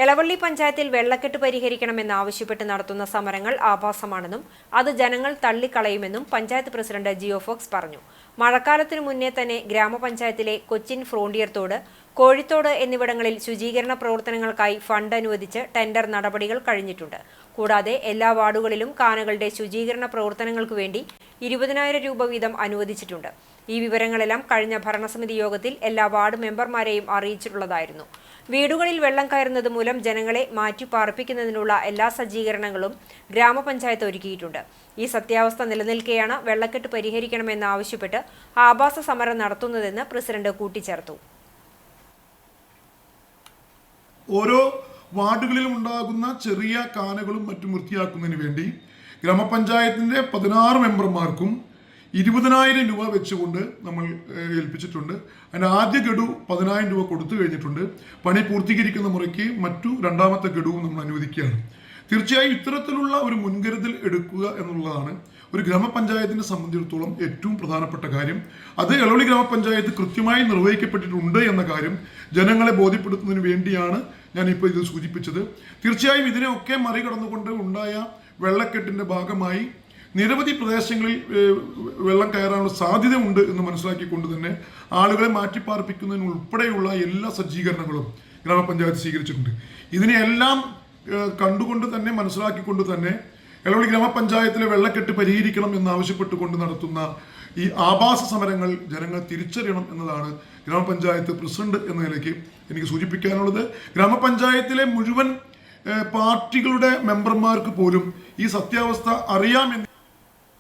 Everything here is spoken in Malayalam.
എളവള്ളി പഞ്ചായത്തിൽ വെള്ളക്കെട്ട് പരിഹരിക്കണമെന്നാവശ്യപ്പെട്ട് നടത്തുന്ന സമരങ്ങൾ ആഭാസമാണെന്നും അത് ജനങ്ങൾ തള്ളിക്കളയുമെന്നും പഞ്ചായത്ത് പ്രസിഡന്റ് ജിയോ ഫോക്സ് പറഞ്ഞു. മഴക്കാലത്തിനു മുന്നേ തന്നെ ഗ്രാമപഞ്ചായത്തിലെ കൊച്ചിൻ ഫ്രോണ്ടിയർ തോട്, കോഴിത്തോട് എന്നിവിടങ്ങളിൽ ശുചീകരണ പ്രവർത്തനങ്ങൾക്കായി ഫണ്ട് അനുവദിച്ച് ടെൻഡർ നടപടികൾ കഴിഞ്ഞിട്ടുണ്ട്. കൂടാതെ എല്ലാ വാർഡുകളിലും കാനകളുടെ ശുചീകരണ പ്രവർത്തനങ്ങൾക്കു വേണ്ടി 20,000 രൂപ വീതം അനുവദിച്ചിട്ടുണ്ട്. ഈ വിവരങ്ങളെല്ലാം കഴിഞ്ഞ ഭരണസമിതി യോഗത്തിൽ എല്ലാ വാർഡ് മെമ്പർമാരെയും അറിയിച്ചിട്ടുള്ളതായിരുന്നു. വീടുകളിൽ വെള്ളം കയറുന്നത് മൂലം ജനങ്ങളെ മാറ്റിപ്പാർപ്പിക്കുന്നതിനുള്ള എല്ലാ സജ്ജീകരണങ്ങളും ഗ്രാമപഞ്ചായത്ത് ഒരുക്കിയിട്ടുണ്ട്. ഈ സത്യാവസ്ഥ നിലനിൽക്കെയാണ് വെള്ളക്കെട്ട് പരിഹരിക്കണമെന്നാവശ്യപ്പെട്ട് ആഭാസ സമരം നടത്തുന്നതെന്ന് പ്രസിഡന്റ് കൂട്ടിച്ചേർത്തു. ഓരോ വാർഡുകളിലും ഉണ്ടാകുന്ന ചെറിയ കാനകളും മറ്റും വൃത്തിയാക്കുന്നതിന് വേണ്ടി ഗ്രാമപഞ്ചായത്തിൻ്റെ 16 മെമ്പർമാർക്കും 20,000 രൂപ വെച്ചുകൊണ്ട് നമ്മൾ ഏൽപ്പിച്ചിട്ടുണ്ട്. അതിൻ്റെ ആദ്യ ഗഡു 10,000 രൂപ കൊടുത്തു കഴിഞ്ഞിട്ടുണ്ട്. പണി പൂർത്തീകരിക്കുന്ന മുറയ്ക്ക് മറ്റു രണ്ടാമത്തെ ഗഡുവും നമ്മൾ അനുവദിക്കുകയാണ്. തീർച്ചയായും ഇത്തരത്തിലുള്ള ഒരു മുൻകരുതൽ എടുക്കുക എന്നുള്ളതാണ് ഒരു ഗ്രാമപഞ്ചായത്തിനെ സംബന്ധിച്ചിടത്തോളം ഏറ്റവും പ്രധാനപ്പെട്ട കാര്യം. അത് എളവള്ളി ഗ്രാമപഞ്ചായത്ത് കൃത്യമായി നിർവഹിക്കപ്പെട്ടിട്ടുണ്ട് എന്ന കാര്യം ജനങ്ങളെ ബോധ്യപ്പെടുത്തുന്നതിന് വേണ്ടിയാണ് ഞാനിപ്പോൾ ഇത് സൂചിപ്പിച്ചത്. തീർച്ചയായും ഇതിനെയൊക്കെ മറികടന്നുകൊണ്ട് ഉണ്ടായ വെള്ളക്കെട്ടിൻ്റെ ഭാഗമായി നിരവധി പ്രദേശങ്ങളിൽ വെള്ളം കയറാനുള്ള സാധ്യത ഉണ്ട് എന്ന് മനസ്സിലാക്കിക്കൊണ്ട് തന്നെ ആളുകളെ മാറ്റിപ്പാർപ്പിക്കുന്നതിന് ഉൾപ്പെടെയുള്ള എല്ലാ സജ്ജീകരണങ്ങളും ഗ്രാമപഞ്ചായത്ത് സ്വീകരിച്ചിട്ടുണ്ട്. ഇതിനെയെല്ലാം കണ്ടുകൊണ്ട് തന്നെ മനസ്സിലാക്കിക്കൊണ്ട് തന്നെ എളവള്ളി ഗ്രാമപഞ്ചായത്തിലെ വെള്ളക്കെട്ട് പരിഹരിക്കണം എന്നാവശ്യപ്പെട്ടുകൊണ്ട് നടത്തുന്ന ഈ ആഭാസ സമരങ്ങൾ ജനങ്ങൾ തിരിച്ചറിയണം എന്നതാണ് ഗ്രാമപഞ്ചായത്ത് പ്രസിഡന്റ് എന്ന നിലയ്ക്ക് എനിക്ക് സൂചിപ്പിക്കാനുള്ളത്. ഗ്രാമപഞ്ചായത്തിലെ മുഴുവൻ പാർട്ടികളുടെ മെമ്പർമാർക്ക് പോലും ഈ സത്യാവസ്ഥ അറിയാമെന്ന്